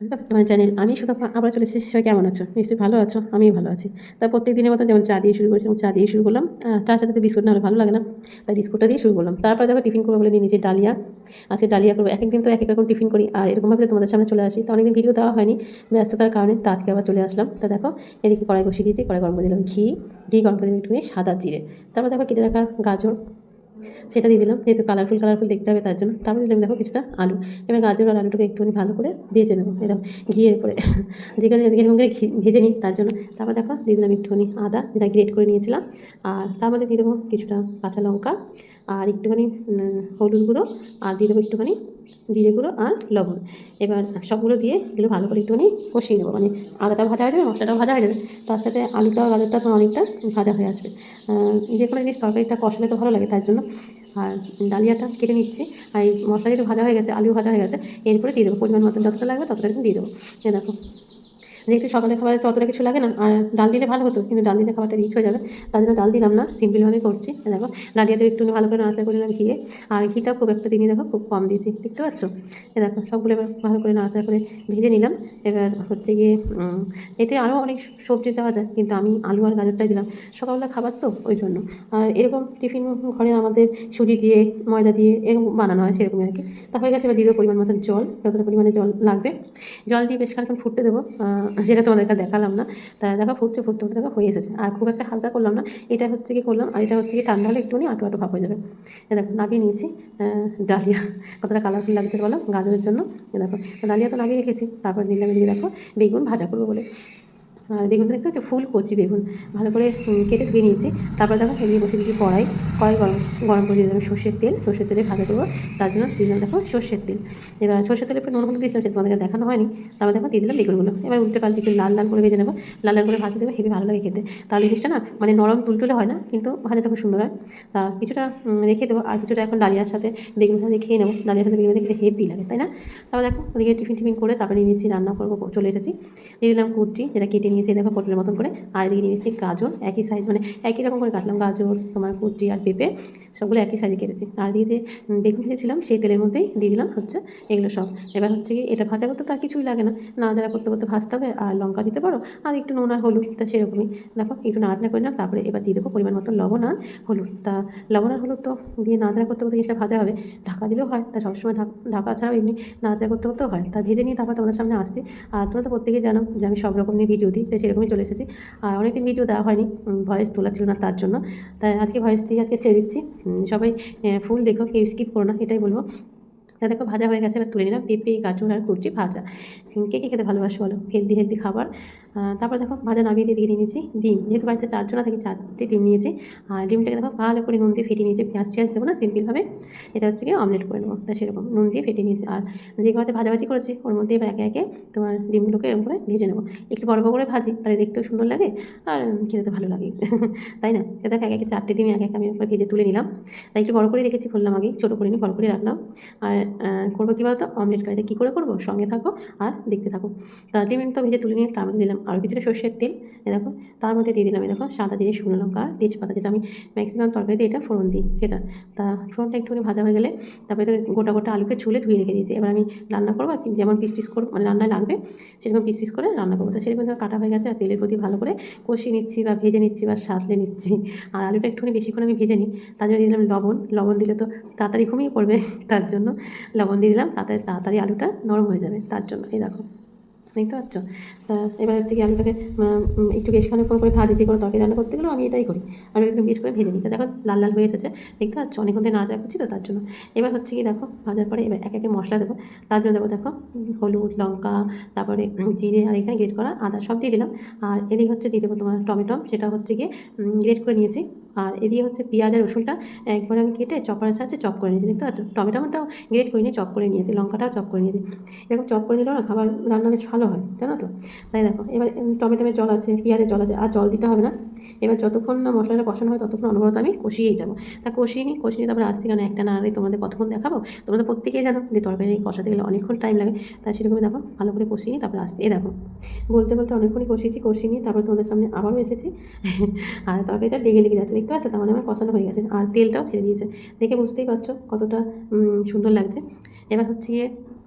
Welcome to my channel. আমি সুতপা আবার চলে এসেছি। সবাই কেমন আছো? নিশ্চয়ই ভালো আছো। আমিও ভালো আছি। তা প্রত্যেক দিনের মতো যেমন চা দিয়ে শুরু করেছিলাম, চা দিয়ে শুরু করলাম। চার সাথে তো বিস্কুট না হলে ভালো লাগে না। তাই বিস্কুটটা দিয়ে শুরু করলাম। তারপরে দেখো টিফিন করবো বলে নিয়ে নিয়েছি ডালিয়া। আজকে ডালিয়া করবো। একেক দিন তো একেক রকম টিফিন করি। আর এরকমভাবে তোমাদের সামনে চলে আসি। তো অনেকদিন ভিডিও দেওয়া হয়নি ব্যস্ততার কারণে। তো আজকে আবার চলে আসলাম। তো দেখো এদিকে কড়াই বসিয়ে দিয়েছি। কড়াই গরম করে দিলাম ঘি গরম করে দিলাম একটুখানি সাদা জিরে। তারপর দেখো কেটে রাখা গাজর সেটা দিয়ে দিলাম, যেহেতু কালারফুল দেখতে হবে তার জন্য। তারপরে দিলাম দেখো কিছুটা আলু। এবার গাজর আর আলুটাকে একটুখানি ভালো করে ভেজে নেবো। এই দেখো ঘিয়ের উপরে যেখানে এরকম করে ভেজে নিই তার জন্য। তারপর দেখো দিয়ে দিলাম একটুখানি আদা, যেটা গ্রেট করে নিয়েছিলাম। আর তার মধ্যে দিয়ে দেবো কিছুটা কাঁচা লঙ্কা আর একটুখানি হলুদ গুঁড়ো, আর দিয়ে দেবো একটুখানি জিরে গুঁড়ো আর লবণ। এবার সবগুলো দিয়ে এগুলো ভালো করে একটুখানি কষিয়ে নেবো। মানে আদাটা ভাজা হয়ে যাবে, মশলাটাও ভাজা হয়ে যাবে, তার সাথে আলুটা গাজরটা তোমার অনেকটা ভাজা হয়ে আসবে। যে কোনো জিনিস তরকারিটা কষালে তো ভালো লাগে তার জন্য। আর ডালিয়াটা কেটে নিচ্ছি। আর এই মশলা যেহেতু ভাজা হয়ে গেছে, আলু ভাজা হয়ে গেছে, এরপরে দিয়ে দেবো পরিমাণ মতন যতটা লাগবে ততটা কিন্তু দিয়ে দেবো। এই দেখো, যেহেতু সকালের খাবারে তো অতটা কিছু লাগে না, আর ডাল দিলে ভালো হতো, কিন্তু ডাল দিলে খাবারটা রিচ হয়ে যাবে, তার জন্য ডাল দিলাম না, সিম্পলভাবেই করছি। দেখো ডালিয়াতে একটু ভালো করে নাড়াচাড়া করে নিলাম ঘিয়ে। আর ঘিটাও খুব একটা দিনই দেখো খুব কম দিয়েছি, দেখতে পাচ্ছ। দেখো সবগুলো এবার ভালো করে নাড়াচাড়া করে ভেজে নিলাম। এবার হচ্ছে গিয়ে এতে আরও অনেক সবজি দেওয়া যায়, কিন্তু আমি আলু আর গাজরটাই দিলাম, সকালবেলা খাবার তো ওই জন্য। আর এরকম টিফিন ঘরে আমাদের সুজি দিয়ে ময়দা দিয়ে এরকম বানানো হয়, সেরকমই আর কি। তা হয়ে গেছে, এবার দিয়ে দেবো পরিমাণ মতন জল, যতটা পরিমাণে জল লাগবে। জল দিয়ে বেশ খানিকক্ষণ ফুটতে দেবো, যেটা তোমাদেরকে দেখালাম না। তা দেখো ফুটতে ফুটতে দেখো হয়ে এসেছে। আর খুব একটা হালকা করলাম না, এটা হচ্ছে কি করলাম, আর এটা হচ্ছে কি ঠান্ডা হলে একটুখানি আটো ভাব হয়ে যাবে। দেখো নামিয়ে নিয়েছি ডালিয়া। কতটা কালারফুল লাগছে বলো গাজরের জন্য। দেখো ডালিয়া তো নামিয়ে রেখেছি, তারপর নিলাম এদিকে দেখো বেগুন ভাজা করবো বলে। আর বেগুনটা দেখতে হচ্ছে ফুল কচি বেগুন, ভালো করে কেটে ধুয়ে নিয়েছি। তারপরে দেখো এদিকে বসে দিয়েছি কড়াই গরম গরম করে দিয়ে দিলাম সর্ষের তেলে ভাজা করবো, তার জন্য দিলাম দেখো সর্ষের তেল। এবার সর্ষের তেলে একটু নুন হলুদ দিয়েছিলাম, সেটা তোমাদেরকে দেখানো হয়নি। তারপর দেখো দিয়ে দিলাম বেগুনগুলো। এবার উল্টে পাল্টে একটু লাল লাল করে ভেজে নেবো। লাল লাল করে ভাজা দেবো, হেবি ভালো লাগে খেতে। তাহলে জিনিসটা না মানে নরম তুলতুলে হয় না, কিন্তু ভাজাটা খুব সুন্দর হয়। তা কিছুটা রেখে দেবো, আর কিছুটা এখন ডালিয়ার সাথে বেগুন ভাজা খেয়ে নেবো। ডালিয়ার সাথে বেগুন ভাজা খেতে হেভি লাগে, তাই না? তারপর দেখো ওদিকে টিফিন করে তারপরে নিয়ে নিয়েছি, রান্না করবো চলে এসেছি। দিয়ে দিলাম কুচি, যেটা কেটে নিয়েছি দেখো পটলের মতন করে। আর এদিকে নিয়েছি গাজর, একই সাইজ, মানে একই রকম করে কাটলাম গাজর, তোমার কুচি আর পেঁপে, সবগুলো একই সাইজে কেটেছি। আর দিয়ে বেগুন ভেজেছিলাম সেই তেলের মধ্যেই দিয়ে দিলাম হচ্ছে এগুলো সব। এবার হচ্ছে কি এটা ভাজা করতে তো আর কিছুই লাগে না, নাড়াচাড়া করতে করতে ভাজতে হবে। আর লঙ্কা দিতে পারো, আর একটু নুন আর হলুদ, তা সেরকমই। দেখো একটু নাড়াচাড়া করে নিলাম, তারপরে এবার দিয়ে দেবো পরিমাণ মতো লবণ আর হলুদ। তা লবণ আর হলুদ তো দিয়ে নাড়াচাড়া করতে করতে জিনিসটা ভাজা হবে, ঢাকা দিলেও হয়। তা সবসময় ঢাকা ছাড়াও এমনি নাড়াচাড়া করতে করতেও হয়। তা ভেজে নিয়ে তারপর তোমাদের সামনে আসছি। আর তোমরা তো প্রত্যেকেই জানো যে আমি সব রকম নিয়ে ভিডিও দিই, তো সেরকমই চলে এসেছি। আর অনেকদিন ভিডিও দেওয়া হয়নি, ভয়েস তোলা ছিল না তার জন্য। তাই আজকে ভয়েস দিয়ে আজকে ছেড়ে দিচ্ছি। সবাই ফুল দেখো, কেউ স্কিপ করো না, এটাই বলবো। দেখো ভাজা হয়ে গেছে, এবার তুলে নিলাম পেঁপে গাজর আর কুচি ভাজা। কে কে খেতে ভালোবাসো বলো, হেলদি খাবার। তারপর দেখো ভাজা নামিয়ে দিয়ে নিয়েছি ডিম, যেহেতু বাড়িতে চারজন থেকে 4টে ডিম নিয়েছি। আর ডিমটাকে দেখো ভালো করে নুন দিয়ে ফেটিয়ে নিয়েছি, পেঁয়াজ দেবো না, সিম্পলভাবে এটা হচ্ছে কি অমলেট করে নেবো, তা সেরকম নুন দিয়ে ফেটিয়ে নিয়েছি। আর যে কড়াইতে ভাজাভাজি করেছি ওর মধ্যে এবার একে একে তোমার ডিমগুলোকে এরকম করে ভেজে নেবো। একটু বড় বড় করে ভাজি, তাহলে দেখতেও সুন্দর লাগে আর খেতে তো ভালো লাগে তাই না? তো দেখো একে একে 4টে ডিম একে একে আমি ভেজে তুলে নিলাম। তাই একটু বড় করে রেখেছি, বললাম আগে ছোটো করে নিই, বড় করে রাখলাম। আর করবো কী বলতো, অমলেট কারিতে কী করে করবো, সঙ্গে থাকো আর দেখতে থাকো। তা ডিম তো ভেজে তুলে নিয়ে তার মধ্যে দিলাম আরও কিছুটা সর্ষের তেল। দেখো তার মধ্যে দিয়ে দিলাম দেখো সাদা জিরে, শুকনো লঙ্কা আর তেজপাতা, যেটা আমি ম্যাক্সিমাম তরকারিতে এটা ফোড়ন দিই সেটা। তা ফোড়নটা একটুখানি ভাজা হয়ে গেলে তারপরে তো গোটা গোটা আলুকে ছুলে ধুয়ে রেখে দিয়েছি। এবার আমি রান্না করবো আর কি, যেমন পিস করবো, মানে রান্নায় লাগবে সেরকম পিস করে রান্না করবো। তো সেরকম কাটা হয়ে গেছে, আর তেলের প্রতি ভালো করে কষিয়ে নিচ্ছি বা ভেজে নিচ্ছি বা সাঁতলে নিচ্ছি। আর আলুটা একটুখানি বেশিক্ষণ আমি ভেজে নিই, তার জন্য দিয়ে দিলাম লবণ দিলে তো তাড়াতাড়ি ঘুমিয়ে পড়বে তার জন্য লবণ দিয়ে দিলাম, তাতে তাড়াতাড়ি আলুটা নরম হয়ে যাবে তার জন্য। এই দেখো দেখতে পাচ্ছ। এবার হচ্ছে কি আলুটাকে একটু বেশ খানিকক্ষণ করে ভাজি, যে কোনো তরকারি রান্না করতে গেলেও আমি এটাই করি। আমি একটু বেশ করে ভেজে নিই, দেখো লাল লাল হয়ে এসেছে, দেখতে পাচ্ছ অনেকক্ষণ ধরে নাড়াচাড়া করছি তো তার জন্য। এবার হচ্ছে কি দেখো ভাজার পরে এবার একে একে মশলা দেবো। তার জন্য দেবো দেখো হলুদ, লঙ্কা, তারপরে জিরে, আর এখানে গ্রেট করা আদা সব দিয়ে দিলাম। আর এদিকে হচ্ছে দিয়ে দেবো তোমার টমেটো, সেটা হচ্ছে গিয়ে গ্রেট করে নিয়েছি। আর এদিকে হচ্ছে পেঁয়াজ আর রসুনটা একবারে আমি কেটে চপারের সাহায্যে চপ করে নিয়েছি, দেখতে পাচ্ছ। টমেটোটাও গ্রেট করে নিয়ে চপ করে নিয়েছি, লঙ্কাটাও চপ করে নিয়েছি। এরকম চপ করে নিলেও না খাবার রান্না বেশ ভালো হয়, জানো তো। তাই দেখো এবার টমেটোমের জল আছে, পেঁয়াজের জল আছে, আর জল দিতে হবে না। এবার যতক্ষণ না মশলাটা কষানো হয় ততক্ষণ অনবরত আমি কষিয়েই যাবো। তা কষিয়ে নিই তারপরে আসছি, কারণ একটা না আনলে তোমাদের কতক্ষণ দেখাবো। তোমরা প্রত্যেকেই জানো যে তরকারি কষাতে গেলে অনেকক্ষণ টাইম লাগে। তাই সেরকমই দেখো ভালো করে কষিয়ে নিই, তারপরে আসছি। এই দেখো বলতে অনেকক্ষণই কষিয়ে নিই, তারপরে তোমাদের সামনে আবারও এসেছি আর তরকারিটা লেগে যাচ্ছে, দেখতে পাচ্ছ, তার মানে আমার কষানো হয়ে গেছে আর তেলটাও ছেড়ে দিয়েছে। দেখে বুঝতেই পারছো কতটা সুন্দর লাগছে। এবার হচ্ছে গিয়ে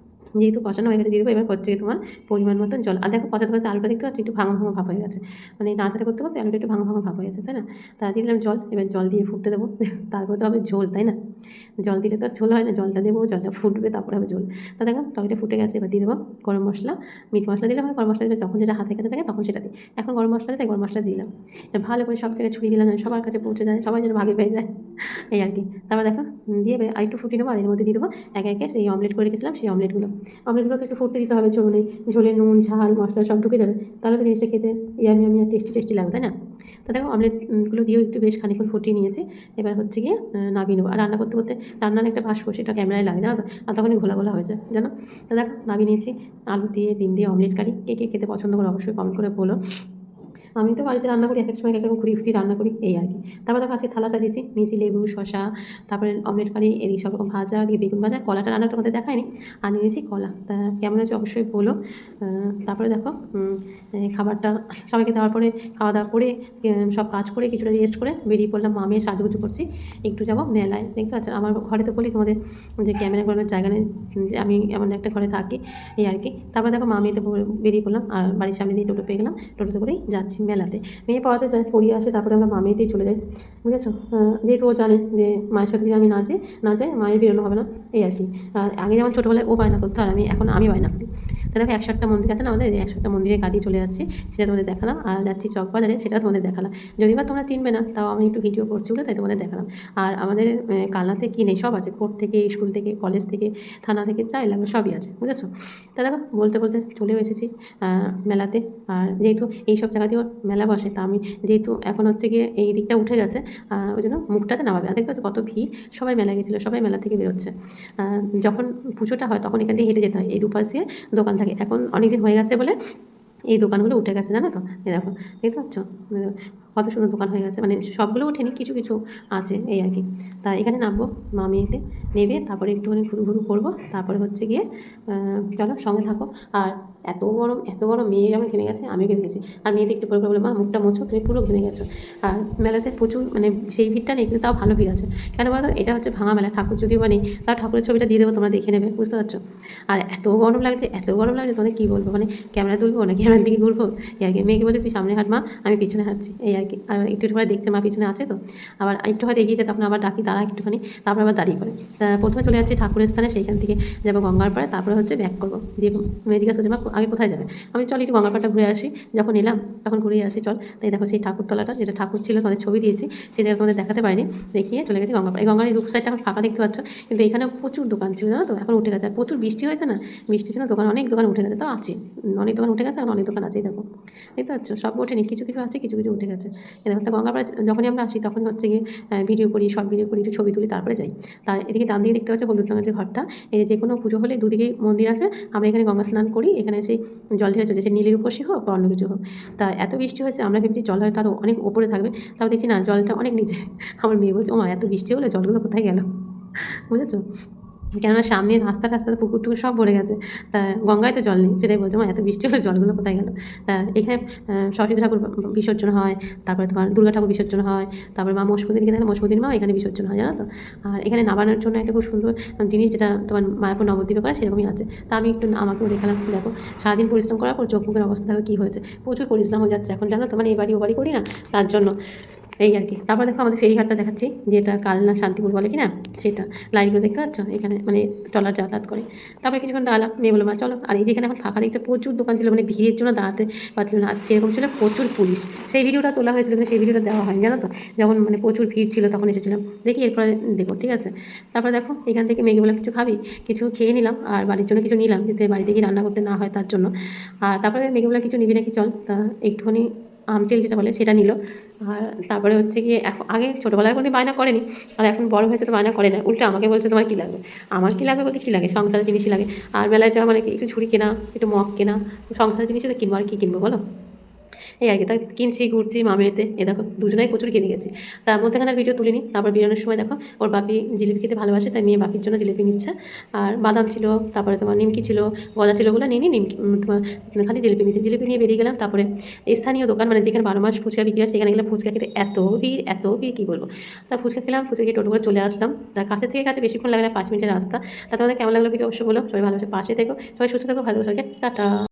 যেহেতু কষানো হয়ে গেছে দিয়ে দেবো এবার হচ্ছে গিয়ে তোমার পরিমাণ মতন জল। আর দেখো কষাতে কষাতে আলুটা দেখতে পাচ্ছি একটু ভাঙা ভাঙা ভাব হয়ে গেছে, মানে নাড়াচাড়া করতে করতে আলুটা একটু ভাঙা ভাঙা ভাব হয়ে গেছে, তাই না? তা দিয়ে দিলাম জল, এবার জল দিয়ে ফুটতে দেবো তারপর তো হবে ঝোল, তাই না? জল দিলে তো আর ঝোল হয় না, জলটা দেবো, জলটা ফুটবে তারপরে হবে ঝোল। তা দেখো তরকারিটা ফুটে গেছে, এবার দিয়ে দেবো গরম মশলা, মিট মশলা দিলাম, গরম মশলা দিলে যখন যেটা হাতের কাছে থাকে তখন সেটা দিই। এখন গরম মশলা দিই, গরম মশলা দিলাম, এবার ভালো করে সব জায়গায় ছড়িয়ে দিলাম যেন সবার কাছে পৌঁছে যায়, সবাই যেন ভাগে পেয়ে যায়, এই আর কি। তারপর দেখো দিয়ে আর একটু ফুটিয়ে নেবো, আর এর মধ্যে দিয়ে দেবো একে একে সেই অমলেট করে রেখেছিলাম সেই অমলেটগুলো তো একটু ফুটতে দিতে হবে, ঝোলে ঝোলে নুন ঝাল মশলা সব ঢুকে যাবে, তাহলে তো জিনিসটা খেতে ইয়ামি আর টেস্টি লাগবে, তাই না? তো দেখো অমলেটগুলো দিয়েও একটু বেশ খানিক্ষণ ফুটিয়ে নিয়েছি, এবার হচ্ছে গিয়ে নামিয়ে নেবো। আর রান্না করতে করতে রান্নার একটা ভাস্প সেটা ক্যামেরায় লাগে, জানো তো, আর তখনই ঘোলা ঘোলা হয়ে যায়, জানো। তো দেখো নামিয়ে নিয়েছি, আলু দিয়ে ডিম দিয়ে অমলেট কারি, কে কে খেতে পছন্দ করে অবশ্যই কমেন্ট করে বলো। আমি তো বাড়িতে রান্না করি, এক সময় এক রকম ঘুরিয়ে ফিরিয়ে রান্না করি, এই আর কি। তারপর দেখো আজকে থালা সাজিয়েছি, নিয়েছি লেবু শসা, তারপরে অমলেট কারি, এদিকে সব রকম ভাজা, দিয়ে বেগুন ভাজা, কলাটা রান্না তোমাদের দেখায়নি, আর নিয়েছি কলা। তা কেমন হচ্ছে অবশ্যই বলো। তারপরে দেখো খাবারটা সবাইকে দেওয়ার পরে খাওয়া দাওয়া করে সব কাজ করে কিছুটা রেস্ট করে বেরিয়ে পড়লাম, মামের সাজুগুজু করছি, একটু যাবো মেলায়। দেখতে পাচ্ছ আমার ঘরে তো বলি তোমাদের যে ক্যামেরা করানোর জায়গা নেই, যে আমি এমন একটা ঘরে থাকি, এই আর কি। তারপরে দেখো মামিতে বেরিয়ে পড়লাম, আর বাড়ির সামনে দিয়ে টোটো পেয়ে গেলাম, টোটোতে করেই যাচ্ছি মেলাতে। মেয়ে পড়াতে যায়, পড়িয়ে আসে, তারপরে আমরা মামেতেই চলে যাই, বুঝেছো। যেহেতু ও জানে যে মায়ের সাথে যদি আমি না যাই মায়ের বেরোনো হবে না, এই আর কি। আগে যেমন ছোটোবেলায় ও বায়না করতো আর এখন আমি বায়না করি। তা দেখো 101টা মন্দির আছে না আমাদের, এই 101টা মন্দিরে গাড়ি চলে যাচ্ছি, সেটা তোমাদের দেখালাম। আর যাচ্ছি চকবাজারে, সেটা তোমাদের দেখালাম। যদি বা তোমরা চিনবে না, তাও আমি একটু ভিডিও করছি বলে তাই তোমাদের দেখালাম। আর আমাদের কালনাতে কি নেই, সব আছে, কোর্ট থেকে স্কুল থেকে কলেজ থেকে থানা থেকে যাই লাগবে সবই আছে, বুঝেছো। তা দেখো বলতে বলতে চলেও এসেছি মেলাতে। আর যেহেতু এইসব জায়গাতেও মেলা বসে, তা আমি যেহেতু এখন হচ্ছে গিয়ে এই দিকটা উঠে গেছে, ওই জন্য মুখটাতে নামাবে। আর দেখতে কত ভিড়, সবাই মেলা গেছিলো, সবাই মেলা থেকে বেরোচ্ছে। যখন পুজোটা হয় তখন এখান দিয়ে হেঁটে যেতে হয়, এই দুপাশ দিয়ে দোকান থাকে, এখন অনেকদিন হয়ে গেছে বলে এই দোকানগুলো উঠে গেছে, জানো তো। এই দেখো দেখতে পাচ্ছ কত সুন্দর দোকান হয়ে গেছে, মানে সবগুলো ওঠেনি, কিছু কিছু আছে, এই আর কি। তা এখানে নামবো, মামিতে নেবে, তারপরে একটুখানি ঘুরু করবো, তারপরে হচ্ছে গিয়ে চলো সঙ্গে থাকো। আর এত গরম মেয়ে যেমন ঘেমে গেছে, আমিও ঘেমে গেছি। আর মেয়েতে একটু পরে বলে মা মুখটা মোছো, তুমি পুরো ঘেমে গেছো। আর মেলাতে প্রচুর মানে সেই ভিড়টা নেই, কিন্তু তাও ভালো ভিড় আছে। কেন বলো, এটা হচ্ছে ভাঙা মেলা, ঠাকুর যদিও বা নেই, তাও ঠাকুরের ছবিটা দিয়ে দেবো, তোমরা দেখে নেবে, বুঝতে পারছো। আর এত গরম লাগছে তোমাদের কী বলবো, মানে ক্যামেরা তুলবো না ক্যামেরার দিকে ঘুরবো, এই আর কি। মেয়েকে বলছে তুই সামনে হাঁট মা, আমি পিছনে হাঁটছি, এই আর কি। আর একটু পরে দেখছে মা পিছনে আছে, তো আবার একটু হয়তো এগিয়ে যায়, তখন আবার ডাকি দাঁড়া একটুখানি, তারপর আবার দাঁড়িয়ে পড়ে। প্রথমে চলে যাচ্ছি ঠাকুরের স্থানে, সেইখান থেকে যাবো গঙ্গার পাড়ে, তারপরে হচ্ছে ব্যাক করবো, দিয়ে মেয়ে জিজ্ঞাসা করছে মা আগে কোথায় যাবে, আমি চল একটু গঙ্গার পাড়টা ঘুরে আসি, যখন এলাম তখন ঘুরেই আসি চল। তাই দেখো সেই ঠাকুরতলাটা, যেটা ঠাকুর ছিল তোমাদের ছবি দিয়েছি, সেই জায়গা তোমাদের দেখাতে পারিনি, দেখিয়ে চলে গেছি গঙ্গার পাড়ে। এই গঙ্গার এই দু সাইডটা এখন ফাঁকা দেখতে পাচ্ছ, কিন্তু এখানে প্রচুর দোকান ছিল, জানো তো, এখন উঠে গেছে। আর প্রচুর বৃষ্টি হয়েছে না, বৃষ্টির জন্য অনেক দোকান উঠে গেছে, তাও আছে অনেক দোকান উঠে গেছে, এখন অনেক দোকান আছে, দেখো দেখতে পাচ্ছ, সব ওঠেনি, কিছু কিছু আছে, কিছু কিছু উঠে গেছে। এই দেখো গঙ্গার পাড়ে যখনই আমরা আসি তখনই হচ্ছে গিয়ে ভিডিও করি, শর্ট ভিডিও করি, একটু ছবি তুলি, তারপরে যাই। তার এদিকে ডান দিকে দেখতে পাচ্ছ হলুদ রঙের যে ঘরটা, এই যে কোনো পুজো হলে দুদিকেই মন্দির আছে, আমরা এখানে গঙ্গা স্নান করি, এখানে সেই জল ঢেলে চলেছে, নীলের উপসী হোক বা অন্য কিছু হোক। তা এত বৃষ্টি হয়েছে, আমরা ভেবেছি জল হয়তো আরও অনেক ওপরে থাকবে, তাও দেখছি না, জলটা অনেক নিচে। আমার মেয়ে বলছে ও মা এত বৃষ্টি হলে জলগুলো কোথায় গেল, বুঝেছো। কেননা সামনে রাস্তা পুকুর টুকুর সব ভরে গেছে, তা গঙ্গায় তো জল নেই, সেটাই বলছো মা এত বৃষ্টি হলে জলগুলো কোথায় গেল। তা এখানে সরস্বতী ঠাকুর বিসর্জন হয়, তারপরে তোমার দুর্গা ঠাকুর বিসর্জন হয়, তারপরে মা মশমুদিনীকে দেখে মশমুদিনী মা এখানে বিসর্জন হয়, জানো তো। আর এখানে নামানোর জন্য একটা খুব সুন্দর জিনিস, যেটা তোমার মায়াপুর নবদ্বীপে করে সেরকমই আছে। তা আমি একটু আমাকেও দেখালাম, দেখো সারাদিন পরিশ্রম করার পর চোখ মুখের অবস্থা দেখো কী হয়েছে, প্রচুর পরিশ্রম হয়ে যাচ্ছে এখন, জানো তো, মানে এই বাড়ি ও বাড়ি করি না, তার জন্য, এই আর কি। তারপর দেখো আমাদের ফেরিঘাটটা দেখাচ্ছি, যেটা কালনা শান্তিপুর বলে কি না, সেটা লাইনগুলো দেখতে পাচ্ছ, এখানে মানে ট্রলার যাতায়াত করে। তারপরে কিছুক্ষণ দাঁড়ালাম, মেয়ে বলো মা চলো। আর এই যেখানে এখন ফাঁকা দেখতে প্রচুর দোকান ছিল, মানে ভিড়ের জন্য দাঁড়াতে পারছিল না, আর সেরকম ছিল প্রচুর পুলিশ। সেই ভিডিওটা তোলা হয়েছিল, কিন্তু সেই ভিডিওটা দেওয়া হয়নি, জানো তো, যখন মানে প্রচুর ভিড় ছিল তখন এসেছিলাম। দেখি এরপরে দেখো, ঠিক আছে। তারপরে দেখো এখান থেকে মেয়েকে বললাম কিছু খাবি, কিছু খেয়ে নিলাম, আর বাড়ির জন্য কিছু নিলাম, যাতে বাড়িতে গিয়ে রান্না করতে না হয় তার জন্য। আর তারপরে মেয়েকে বললাম কিছু নিবি নাকি চল, তা একটুখানি আমচেল যেটা বলে সেটা নিল। আর তারপরে হচ্ছে গিয়ে এখন, আগে ছোটোবেলায় কোনো বায়না করেনি, আর এখন বড় হয়েছে তো বায়না করে না, উল্টে আমাকে বলছে তোমার কী লাগবে। আমার কী লাগবে বলতে কী লাগে, সংসারের জিনিসই লাগে। আর মেলায় যাওয়া মানে একটু ছুরি কেনা, একটু মগ কেনা, সংসারের জিনিসই তো কিনবো, আর কী কিনবো বলো। এই আর কি, তাই কিনছি, ঘুরছি মামেতে। এ দেখো দুজনেই প্রচুর কিনে গেছি। তার মধ্যেখানে আর ভিডিও তুলিনি। তারপর বেরোনোর সময় দেখো ওর বাপি জিলিপি খেতে ভালোবাসে, তাই মেয়ে বাপির জন্য জিলিপি নিচ্ছে। আর বাদাম ছিল, তারপরে তোমার নিমকি ছিল, গজা ছিল, ওগুলো নিইনি, নিমকি তোমার খালি জিলিপি নিয়েছি। জিলিপি নিয়ে বেরিয়ে গেলাম। তারপরে স্থানীয় দোকান, মানে যেখানে 12 মাস ফুচকা বিক্রি হয়, সেখানে গেলে ফুচকা খেতে এত ভিড় কী বলবো। তা ফুচকা খেলাম, ফুচকা খেয়ে টোটো করে চলে আসলাম। তার কাছে থেকে কাছে বেশিক্ষণ লাগে না, 5 মিনিটের রাস্তা। তা তোমাদের কেমন লাগলো ভিডিও অবশ্যই বলো। সবাই ভালোবাসে পাশে থেকো, সবাই সুস্থ থেকো, ভালো থেকো, সবাইকে টাটা।